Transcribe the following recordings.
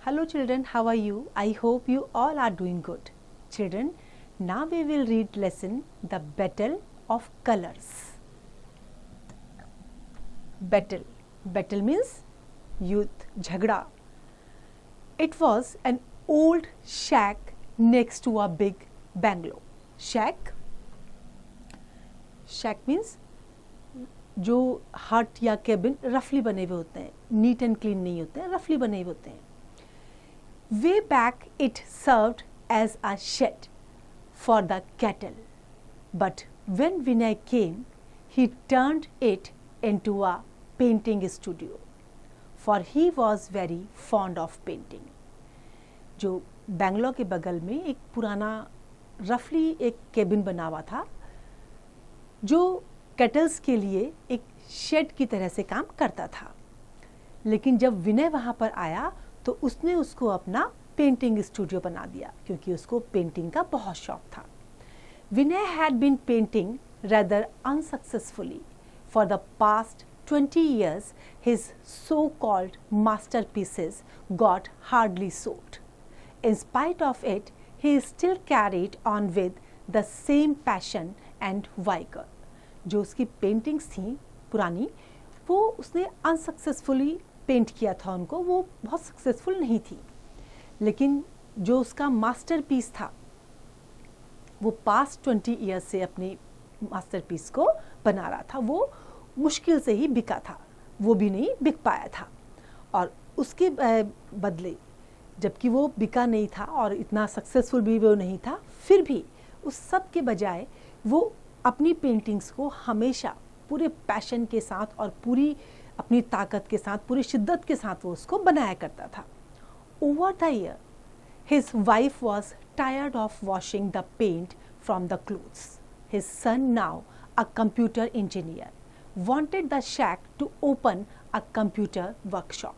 Hello children, how are you? I hope you all are doing good. Children, now we will read lesson The Battle of Colors. Battle. Battle means youth, jhagda. It was an old shack next to a big bungalow. Shack means जो हट या cabin रफली बने हुए होते हैं, neat and clean नहीं होते हैं, रफली बने हुए होते हैं. Way back it served as a shed for the cattle, but when Vinay came, he turned it into a painting studio, for he was very fond of painting. जो बैंगलोर के बगल में एक पुराना रफली एक केबिन बना हुआ था जो कैटल्स के लिए एक शेड की तरह से काम करता था. लेकिन जब विनय वहाँ पर आया तो उसने उसको अपना पेंटिंग स्टूडियो बना दिया क्योंकि उसको पेंटिंग का बहुत शौक था. Vinay had been painting rather unsuccessfully for the past 20 years. His so-called masterpieces got hardly sold. In spite of it, he still carried on with the same passion and vigor. जो उसकी पेंटिंग्स थी पुरानी वो उसने अनसक्सेसफुली पेंट किया था उनको, वो बहुत सक्सेसफुल नहीं थी. लेकिन जो उसका मास्टरपीस था वो पास्ट 20 ईयर्स से अपनी मास्टरपीस को बना रहा था. वो मुश्किल से ही बिका था, वो भी नहीं बिक पाया था. और उसके बदले जबकि वो बिका नहीं था और इतना सक्सेसफुल भी वो नहीं था, फिर भी उस सब के बजाय वो अपनी पेंटिंग्स को हमेशा पूरे पैशन के साथ और पूरी अपनी ताकत के साथ, पूरी शिद्दत के साथ वो उसको बनाया करता था. Over the year, his wife was tired of washing the paint from the clothes. His son, now a computer engineer, wanted the shack to open a computer workshop.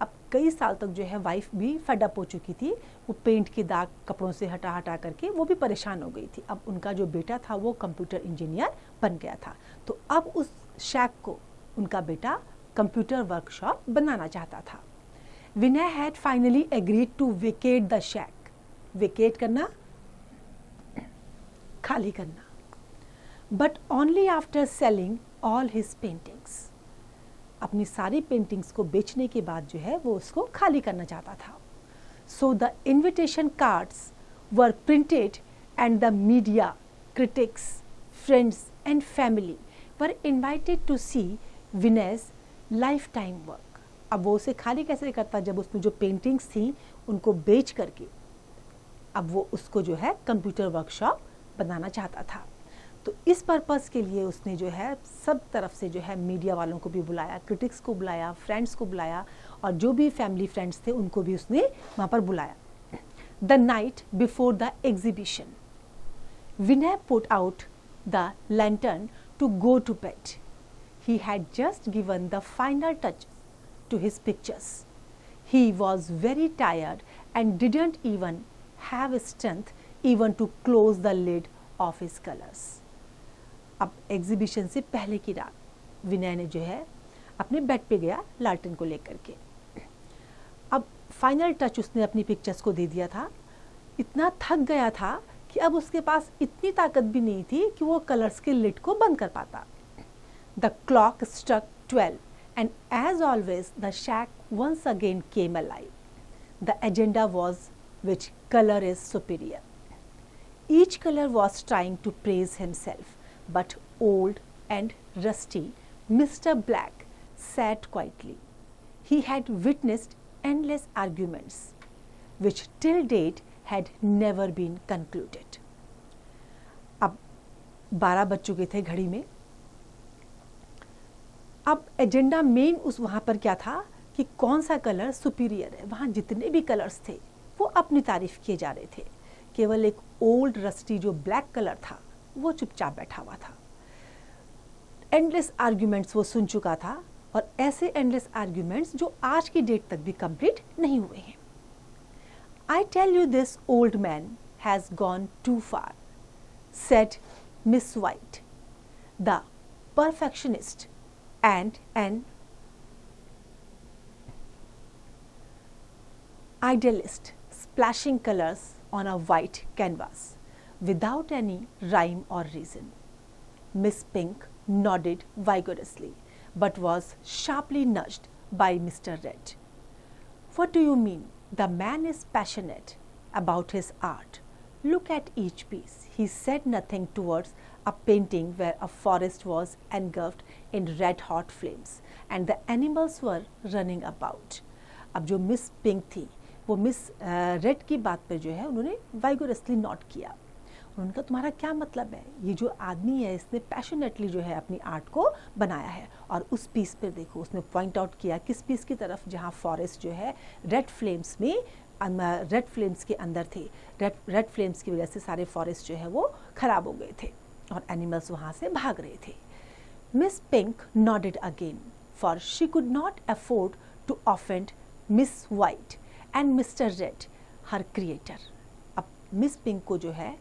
अब कई साल तक जो है वाइफ भी फेड अप हो चुकी थी. वो पेंट के दाग कपड़ों से हटा हटा करके वो भी परेशान हो गई थी. अब उनका जो बेटा था वो कंप्यूटर इंजीनियर बन गया था, तो अब उस शैक को उनका बेटा कंप्यूटर वर्कशॉप बनाना चाहता था. Vinay had finally agreed to vacate the shack. Vacate करना, खाली करना. But only after selling all his paintings. अपनी सारी पेंटिंग्स को बेचने के बाद जो है वो उसको खाली करना चाहता था. So the invitation cards were printed and the media, critics, friends and family were invited to see Vinay's life time work. अब वो उसे खाली कैसे करता जब उसमें जो पेंटिंग्स थी उनको बेच करके अब वो उसको जो है कंप्यूटर वर्कशॉप बनाना चाहता था. तो इस पर्पस के लिए उसने जो है सब तरफ से जो है मीडिया वालों को भी बुलाया, क्रिटिक्स को बुलाया, फ्रेंड्स को बुलाया और जो भी फैमिली फ्रेंड्स थे उनको भी उसने वहाँ पर बुलाया. The night before the exhibition Vinay put out the lantern to go to bed. He had just given the final touch to his pictures. He was very tired and didn't even have strength even to close the lid of his colors. अब exhibition से पहले की रात विनय ने जो है अपने bed पे गया लालटेन को लेकर के. अब फाइनल टच उसने अपनी पिक्चर्स को दे दिया था. इतना थक गया था कि अब उसके पास इतनी ताकत भी नहीं थी कि वो कलर्स के लिड को बंद कर पाता. The clock struck 12 and as always the shack once again came alive. The agenda was which color is superior. Each color was trying to praise himself, but old and rusty Mr. Black sat quietly. He had witnessed endless arguments which till date had never been concluded. अब 12 बज चुके थे घड़ी में. अब agenda main उस वहाँ पर क्या था कि कौन सा कलर सुपीरियर है. वहाँ जितने भी कलर्स थे वो अपनी तारीफ किए जा रहे थे. केवल एक ओल्ड रस्टी जो ब्लैक कलर था वो चुपचाप बैठा हुआ था. एंडलेस आर्ग्यूमेंट्स वो सुन चुका था और ऐसे एंडलेस आर्ग्यूमेंट्स जो आज की डेट तक भी कंप्लीट नहीं हुए हैं. I tell you this old man has gone too far, said Miss White, the perfectionist and an idealist splashing colors on a white canvas without any rhyme or reason. Miss Pink nodded vigorously but was sharply nudged by Mr. Red. What do you mean? The man is passionate about his art. Look at each piece. He said nothing towards a painting where a forest was engulfed in red hot flames and the animals were running about. अब जो miss pink थी वो miss red की बात पर जो है उन्होंने वाइगोरसली नोट किया। उनका तुम्हारा क्या मतलब है? ये जो आदमी है इसने पैशनेटली जो है अपनी आर्ट को बनाया है। और उस पीस पर देखो, उसने पॉइंट आउट किया किस पीस की तरफ, जहाँ फॉरेस्ट जो है रेड फ्लेम्स में, रेड फ्लेम्स के अंदर थे। रेड फ्लेम्स की वजह से सारे फॉरेस्ट जो है वो खराब हो गए थे और एनिमल्स वहाँ से भाग रहे थे। Miss Pink nodded again for she could not afford to offend Miss White and Mister Red her creator. अब मिस पिंक को जो है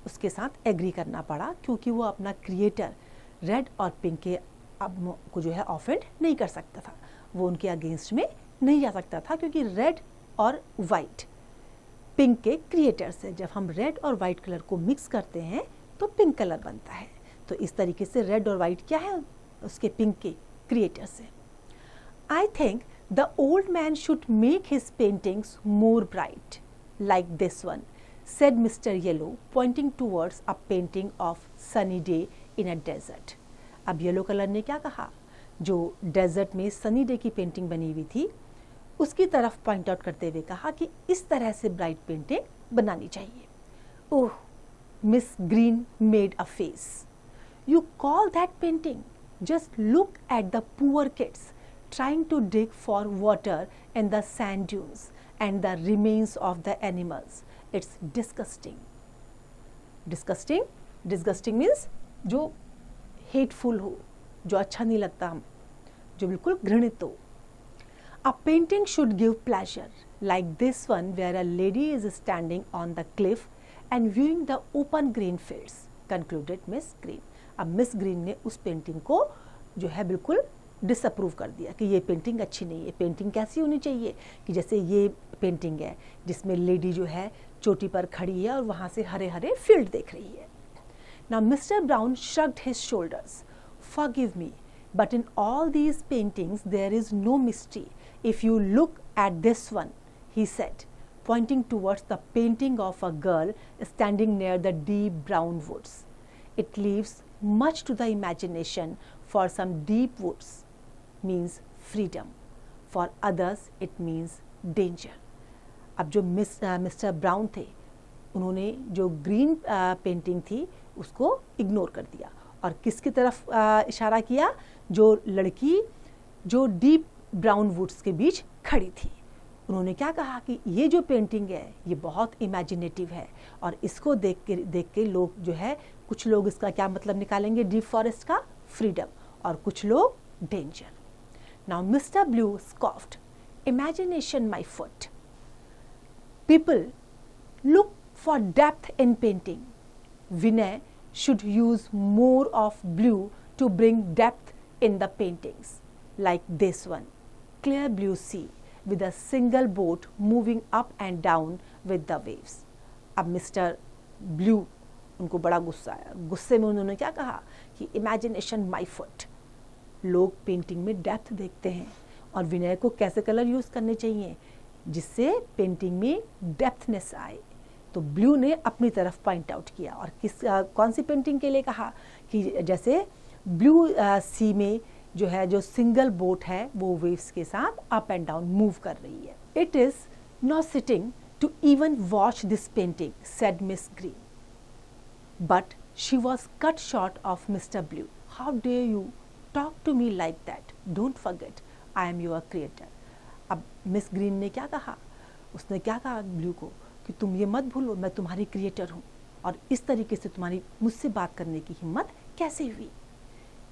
उसके साथ एग्री करना पड़ा क्योंकि वो अपना क्रिएटर रेड और पिंक के अब को जो है ऑफेंड नहीं कर सकता था, वो उनके अगेंस्ट में नहीं जा सकता था क्योंकि रेड और वाइट पिंक के क्रिएटर्स है। जब हम रेड और वाइट कलर को मिक्स करते हैं तो पिंक कलर बनता है। तो इस तरीके से रेड और वाइट क्या है, उसके पिंक के क्रिएटर्स है। I think the old man should make his paintings more bright like this one, said Mr. Yellow, pointing towards a painting of sunny day in a desert. अब yellow colour ने क्या कहा, जो desert में sunny day की painting बनी हुई थी उसकी तरफ पॉइंट आउट करते हुए कहा कि इस तरह से ब्राइट पेंटिंग बनानी चाहिए। Oh, miss Green made a face. You call that painting? Just look at the poor kids trying to dig for water in the sand dunes and the remains of the animals. It's disgusting. Disgusting? Disgusting means जो hateful हो, जो अच्छा नहीं लगता, हम जो बिल्कुल घृणित हो। A painting should give pleasure like this one where a lady is standing on the cliff and viewing the open green fields, concluded Miss Green. अब मिस ग्रीन ने उस पेंटिंग को जो है बिल्कुल डिसअप्रूव कर दिया कि ये पेंटिंग अच्छी नहीं है। पेंटिंग कैसी होनी चाहिए कि जैसे ये पेंटिंग है जिसमें लेडी जो है चोटी पर खड़ी है और वहाँ से हरे हरे फील्ड देख रही है। Now mister brown shrugged his shoulders. Forgive me, but in all these paintings there is no mystery. If you look at this one, he said, pointing towards the painting of a girl standing near the deep brown woods. It leaves much to the imagination. For some deep woods means freedom, for others it means danger. अब जो mister brown थे उन्होंने जो green painting थी उसको ignore कर दिया और किसकी तरफ इशारा किया, जो लड़की जो डीप ब्राउन वुड्स के बीच खड़ी थी। उन्होंने क्या कहा कि ये जो पेंटिंग है ये बहुत इमेजिनेटिव है और इसको देख के लोग जो है, कुछ लोग इसका क्या मतलब निकालेंगे डीप फॉरेस्ट का, फ्रीडम, और कुछ लोग danger. Now Mister Blue scoffed, imagination my foot. People look for depth in painting. Vinay should use more of blue to bring depth in the paintings, like this one, clear blue sea with a single boat moving up and down with the waves. अब mister blue उनको बड़ा गुस्सा आया। गुस्से में उन्होंने क्या कहा कि इमेजिनेशन माई फुट। लोग पेंटिंग में डेप्थ देखते हैं और विनय को कैसे कलर यूज़ करने चाहिए जिससे पेंटिंग में डेप्थनेस आए। तो ब्लू ने अपनी तरफ पॉइंट आउट किया और कौन सी पेंटिंग के लिए कहा कि जैसे ब्लू सी में जो है जो सिंगल बोट है वो वेव्स के साथ अप एंड डाउन मूव कर रही है। It is not sitting to even watch this painting, said Miss Green, but she was cut short of Mister Blue. How dare you talk to me like that? Don't forget I am your creator. अब Miss Green ने क्या कहा, उसने क्या कहा blue को कि तुम ये मत भूलो मैं तुम्हारी क्रिएटर हूँ, और इस तरीके से तुम्हारी मुझसे बात करने की हिम्मत कैसे हुई?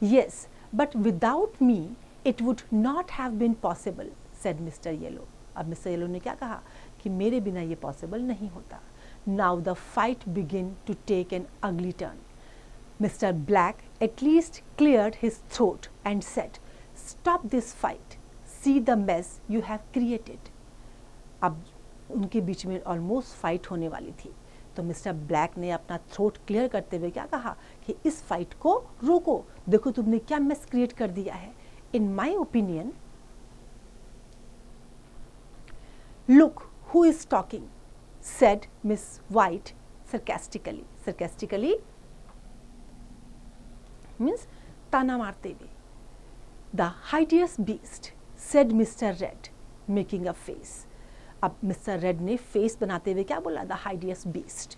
Yes, but without me it would not have been possible, said Mister Yellow. अब मिस्टर येलो ने क्या कहा कि मेरे बिना ये पॉसिबल नहीं होता. Now the fight begin to take an ugly turn. Mister Black at least cleared his throat and said, stop this fight, see the mess you have created. अब उनके बीच में ऑलमोस्ट फाइट होने वाली थी। तो मिस्टर ब्लैक ने अपना throat clear करते हुए क्या कहा कि इस फाइट को रोको, देखो तुमने क्या मेस क्रिएट कर दिया है। In my opinion, look who is talking, said Miss White sarcastically. Sarcastically means ताना मारते हुए. The hideous beast, said Mr. Red, making a face. अब मिस्टर रेड ने फेस बनाते हुए क्या बोला? The hideous beast.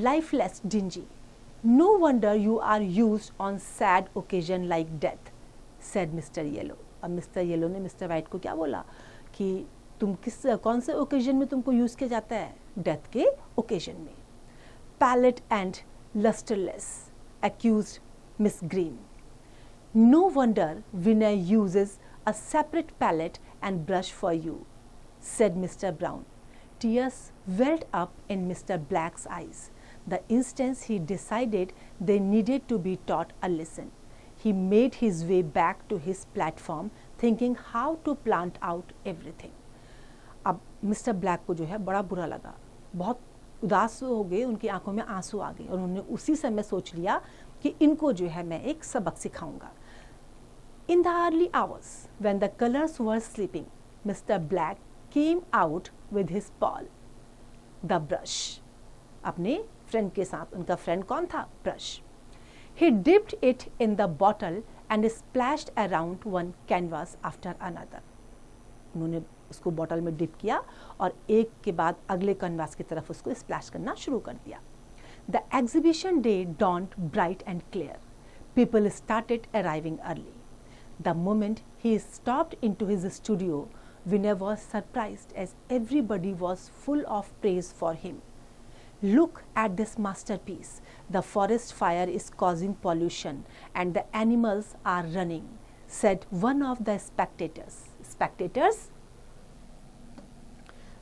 Lifeless, dingy. No wonder you are used on sad occasion like death, said Mr. Yellow. अब मिस्टर येलो ने mister white को क्या बोला कि तुम कौन से ओकेजन में तुमको यूज किया जाता है? डेथ के ओकेजन में. Pallid and lusterless, accused Miss Green. No wonder Vinay uses a separate palette and brush for you, said Mr. Brown. Tears welled up in Mr. Black's eyes. The instant he decided they needed to be taught a lesson, he made his way back to his platform, thinking how to plant out everything. अब mister black को जो है बड़ा बुरा लगा, बहुत उदास हो गए, उनकी आंखों में आंसू आ गए और उन्होंने उसी समय सोच लिया कि इनको जो है मैं एक सबक सिखाऊंगा. In the early hours when the colours were sleeping, mister black came out with his Paul, the brush. अपने फ्रेंड के साथ. उनका फ्रेंड कौन था? Brush. He dipped it in the bottle and splashed around one canvas after another. उन्होंने उसको bottle में dip किया और एक के बाद अगले कैनवास की तरफ उसको स्प्लैश करना शुरू कर दिया. The exhibition day dawned bright and clear. People started arriving early. The moment he stopped into his studio, Vinay was surprised as everybody was full of praise for him. Look at this masterpiece. The forest fire is causing pollution and the animals are running, said one of the spectators. Spectators?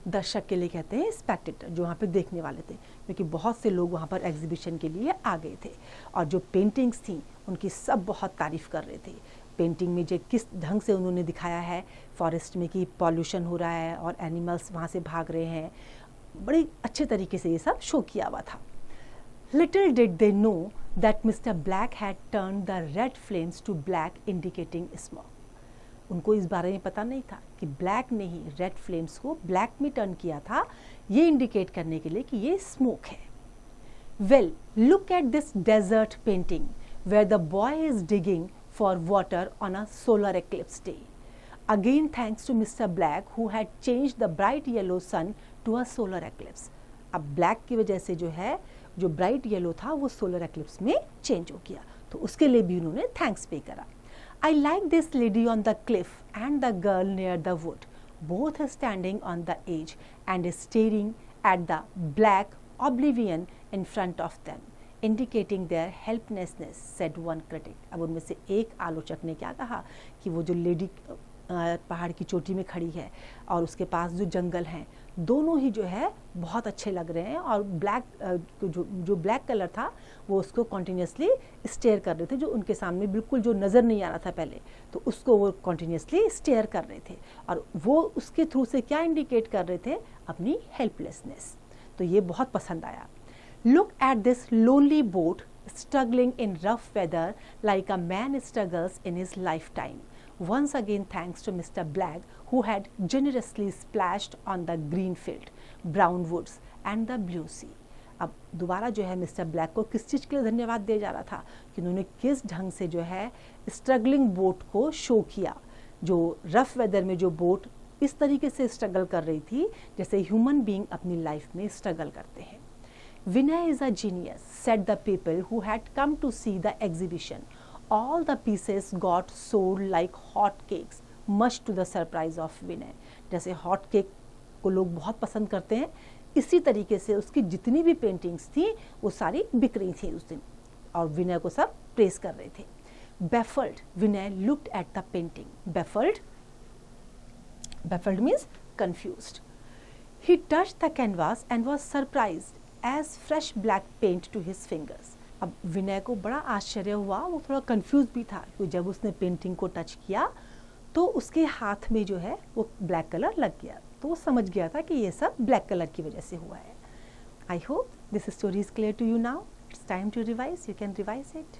दर्शक के लिए कहते हैं Spectator, जो वहाँ पे देखने वाले थे, क्योंकि बहुत से लोग वहाँ पर एग्जीबिशन के लिए आ गए थे और जो पेंटिंग्स थी उनकी सब बहुत तारीफ़ कर रहे थे. पेंटिंग में जो किस ढंग से उन्होंने दिखाया है फॉरेस्ट में कि पॉल्यूशन हो रहा है और एनिमल्स वहाँ से भाग रहे हैं, बड़े अच्छे तरीके से ये सब शो किया हुआ था. Little did they know that Mister Black had turn the red flames to black, indicating smoke. उनको इस बारे में पता नहीं था कि ब्लैक ने ही रेड फ्लेम्स को ब्लैक में टर्न किया था, ये इंडिकेट करने के लिए कि ये स्मोक है. Well, look at this desert painting where the boy is digging for water on a solar eclipse day. Again thanks to Mister Black who had changed the bright yellow sun to a solar eclipse. अब Black की वजह से जो है जो bright yellow था वो solar eclipse में चेंज हो गया, तो उसके लिए भी उन्होंने थैंक्स पे करा. I like this lady on the cliff and the girl near the wood, both standing on the edge and staring at the black oblivion in front of them, indicating their helplessness, said one critic. अब उनमें से एक आलोचक ने क्या कहा कि वो जो लेडी पहाड़ की चोटी में खड़ी है और उसके पास जो जंगल हैं, दोनों ही जो है बहुत अच्छे लग रहे हैं और ब्लैक जो ब्लैक कलर था वो उसको कॉन्टीन्यूसली स्टेयर कर रहे थे, जो उनके सामने बिल्कुल जो नज़र नहीं आ रहा था पहले, तो उसको वो कॉन्टीन्यूसली स्टेयर कर रहे थे और वो उसके थ्रू से क्या इंडिकेट कर रहे थे? अपनी हेल्पलेसनेस. तो ये बहुत पसंद आया. Look at this lonely boat struggling in rough weather like a man struggles in his lifetime. Once again thanks to Mr. Black who had generously splashed on the green field, brown woods and the blue sea. अब दोबारा जो है mister black को किस चीज़ के लिए धन्यवाद दिया जा रहा था कि उन्होंने किस ढंग से जो है स्ट्रगलिंग बोट को शो किया. जो रफ वेदर में जो बोट इस तरीके से स्ट्रगल कर रही थी जैसे ह्यूमन बीइंग अपनी लाइफ में स्ट्रगल करते हैं. Vinay is a genius, said the people who had come to see the exhibition. All the pieces got sold like hot cakes, much to the surprise of Vinay. जैसे hot cake को लोग बहुत पसंद करते हैं, इसी तरीके से उसकी जितनी भी पेंटिंग्स थी वो सारी बिक रही थी उस दिन और विनय को सब प्रेस कर रहे थे. Baffled, Vinay looked at the painting. Baffled means confused. He touched the canvas and was surprised as fresh black paint to his fingers. अब विनय को बड़ा आश्चर्य हुआ, वो थोड़ा कंफ्यूज भी था कि जब उसने पेंटिंग को टच किया तो उसके हाथ में जो है वो ब्लैक कलर लग गया. तो वो समझ गया था कि ये सब ब्लैक कलर की वजह से हुआ है. I hope this story is clear to you now. It's time to revise. You can revise it.